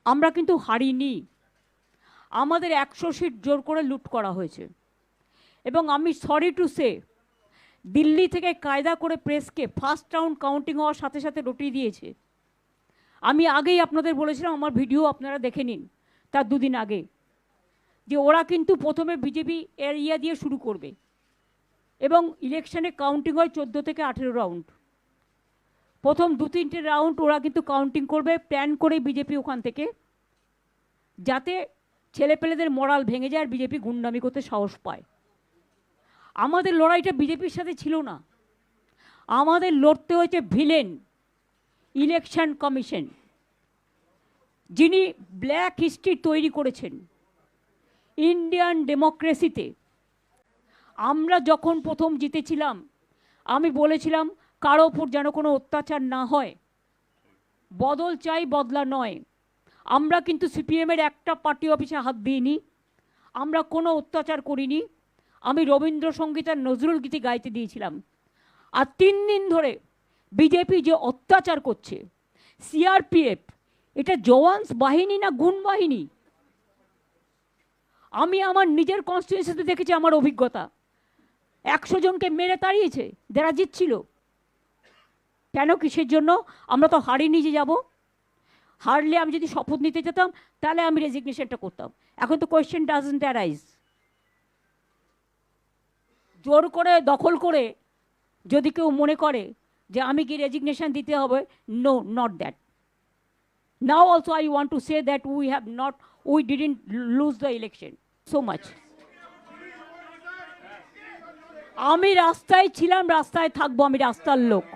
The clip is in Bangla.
আমরা কিন্তু হারিনি। আমাদের 100 সিট জোর করে লুট করা হয়েছে। এবং আমি সরি টু সে, দিল্লি থেকে কায়দা করে প্রেসকে ফার্স্ট রাউন্ড কাউন্টিং হওয়ার সাথে সাথে রটিয়ে দিয়েছে। আমি আগেই আপনাদের বলেছিলাম, আমার ভিডিও আপনারা দেখে নিন তার দুদিন আগে, যে ওরা কিন্তু প্রথমে বিজেপি এরিয়া দিয়ে শুরু করবে এবং ইলেকশনে কাউন্টিং হয় 14 থেকে 18 রাউন্ড। প্রথম 2-3টে রাউন্ড ওরা কিন্তু কাউন্টিং করবে প্ল্যান করে বিজেপি ওখান থেকে, যাতে ছেলেপেলেদের মরাল ভেঙে যায় আর বিজেপি গুন্ডামি করতে সাহস পায়। আমাদের লড়াইটা বিজেপির সাথে ছিল না, আমাদের লড়তে হয়েছে ভিলেন ইলেকশন কমিশন, যিনি ব্ল্যাক হিস্ট্রি তৈরি করেছেন ইন্ডিয়ান ডেমোক্রেসিতে। আমরা যখন প্রথম জিতেছিলাম আমি বলেছিলাম কারো ওপর যেন কোনো অত্যাচার না হয়, বদল চাই, বদলা নয়। আমরা কিন্তু সিপিএমের একটা পার্টি অফিসে হাত দিইনি, আমরা কোনো অত্যাচার করিনি। আমি রবীন্দ্রসঙ্গীত আর নজরুল গীতি গাইতে দিয়েছিলাম। আর 3 দিন ধরে বিজেপি যে অত্যাচার করছে, সিআরপিএফ এটা জওয়ান্স বাহিনী না গুণ বাহিনী? আমি আমার নিজের কনস্টিটিউয়েন্সিতে দেখেছি, আমার অভিজ্ঞতা 100 জনকে মেরে তাড়িয়েছে যারা জিতছিল। কেন, কিসের জন্য? আমরা তো হারিয়ে নিয়ে যাব। হারলে আমি যদি শপথ নিতে যেতাম তাহলে আমি রেজিগনেশনটা করতাম। এখন তো কোয়েশ্চেন ডাজন্ট অ্যারাইজ। জোর করে দখল করে যদি কেউ মনে করে যে আমি কি রেজিগনেশন দিতে হবে, no, not that. Now also I want to say that we didn't lose the election so much. আমি রাস্তায় ছিলাম, রাস্তায় থাকবো, আমি রাস্তার লোক।